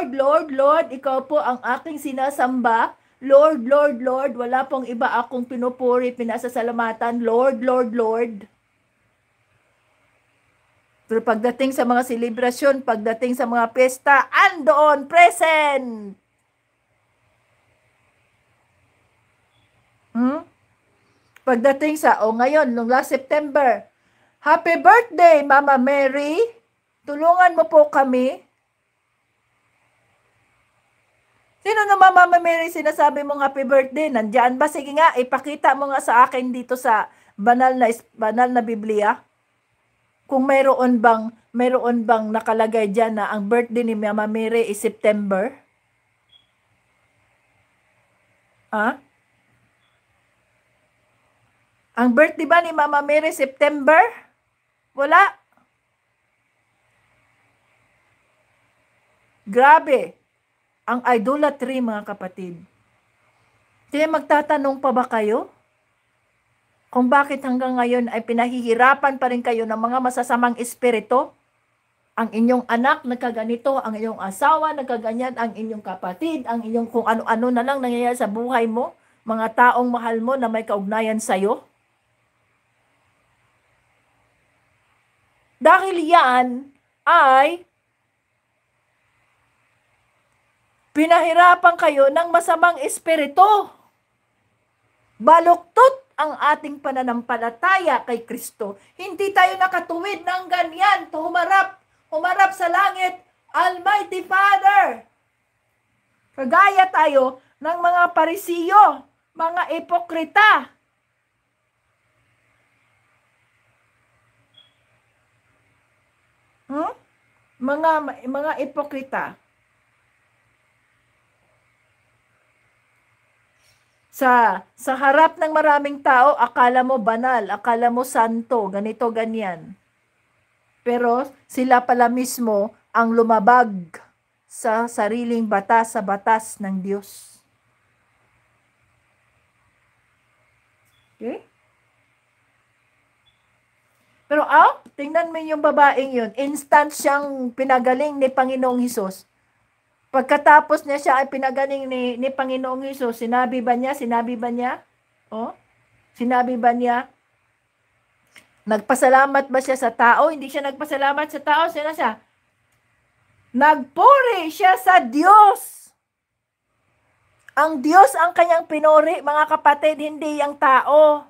Lord, Lord, Lord, ikaw po ang aking sinasamba. Lord, Lord, Lord, wala pong iba akong pinupuri, pinasasalamatan. Lord, Lord, Lord. Pero pagdating sa mga selebrasyon, pagdating sa mga pesta, andoon, present. Pagdating sa, ngayon, nung last September, Happy birthday, Mama Mary. Tulungan mo po kami. Sino naman, Mama Mary, sinasabi mong happy birthday? Nandyan ba? Sige nga, ipakita mo nga sa akin dito sa banal na Biblia. Kung mayroon bang nakalagay dyan na ang birthday ni Mama Mary is September? Ha? Ang birthday ba ni Mama Mary September? Wala. Grabe. Ang idolatry, mga kapatid. Kaya magtatanong pa ba kayo? Kung bakit hanggang ngayon ay pinahihirapan pa rin kayo ng mga masasamang espiritu? Ang inyong anak nagkaganito, ang inyong asawa nagkaganyan, ang inyong kapatid, ang inyong kung ano-ano na lang nangyayari sa buhay mo, mga taong mahal mo na may kaugnayan sa'yo. Dahil yan ay pinahirapan kayo ng masamang espiritu. Baluktot ang ating pananampalataya kay Kristo. Hindi tayo nakatuwid ng ganyan to humarap sa langit, Almighty Father. Kagaya tayo ng mga Parisiyo, mga ipokrita. Mga ipokrita. Sa harap ng maraming tao, akala mo banal, akala mo santo, ganito, ganyan. Pero sila pala mismo ang lumabag sa sariling batas, sa batas ng Diyos. Okay? Pero tingnan mo yung babaeng yun, instant siyang pinagaling ni Panginoong Hesus. Pagkatapos niya siya ay pinagaling ni Panginoong Hesus, sinabi ba niya? Sinabi ba niya? Nagpasalamat ba siya sa tao? Hindi siya nagpasalamat sa tao. Sino siya? Nagpuri siya sa Diyos. Ang Diyos ang kanyang pinuri, mga kapatid, hindi ang tao.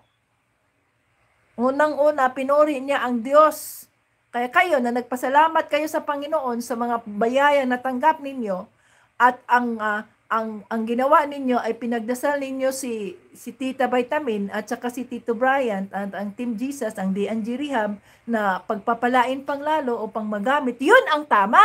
Unang-una, pinuri niya ang Diyos. Kaya kayo na nagpasalamat kayo sa Panginoon sa mga bayaya na tanggap ninyo, at ang ginawa ninyo ay pinagdasal ninyo si Tita Vitamin at saka si Tito Bryant at ang Team Jesus, ang D&G Rehab, na pagpapalain pang lalo o pang magamit. Yun ang tama.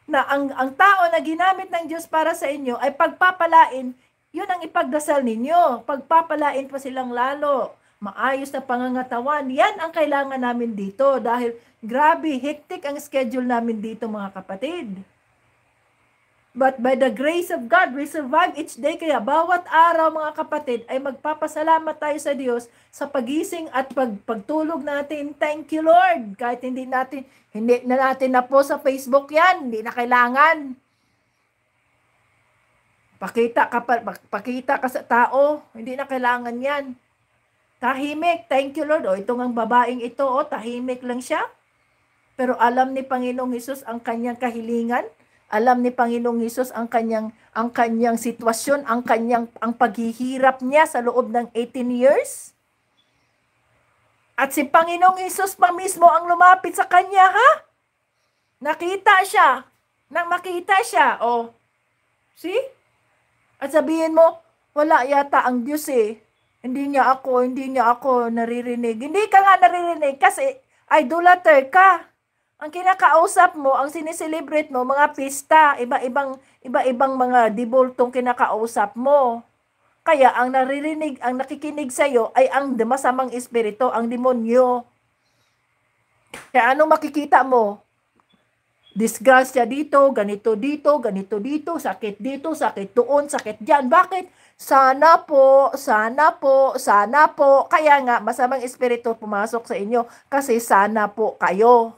Na ang tao na ginamit ng Diyos para sa inyo ay pagpapalain, yun ang ipagdasal ninyo. Pagpapalain pa silang lalo. Maayos na pangangatawan. Yan ang kailangan namin dito dahil grabe, hectic ang schedule namin dito, mga kapatid. But by the grace of God, we survive each day. Kaya bawat araw, mga kapatid, ay magpapasalamat tayo sa Diyos sa pagising at pagtulog natin. Thank you, Lord. Kahit hindi na natin na po sa Facebook yan. Hindi na kailangan. Pakita ka sa tao. Hindi na kailangan yan. Tahimik, thank you Lord. Itong ang babaeng ito, tahimik lang siya. Pero alam ni Panginoong Hesus ang kanyang kahilingan. Alam ni Panginoong Hesus ang kanyang sitwasyon, ang paghihirap niya sa loob ng 18 years. At si Panginoong Hesus pa mismo ang lumapit sa kanya, ha? Makita siya. See? At sabihin mo, wala yata ang Diyos eh. Hindi niya ako naririnig. Hindi ka nga naririnig kasi idolater ka. Ang kinakausap mo, ang sineselebrate mo, mga pista, iba-ibang mga dibultong kinakausap mo. Kaya ang nakikinig sa iyo ay ang masamang espiritu, ang demonyo. Kaya ano makikita mo? Disgrasya dito, ganito dito, sakit dito, sakit doon, sakit diyan. Bakit? Sana po. Kaya nga, masamang espiritu pumasok sa inyo kasi sana po kayo.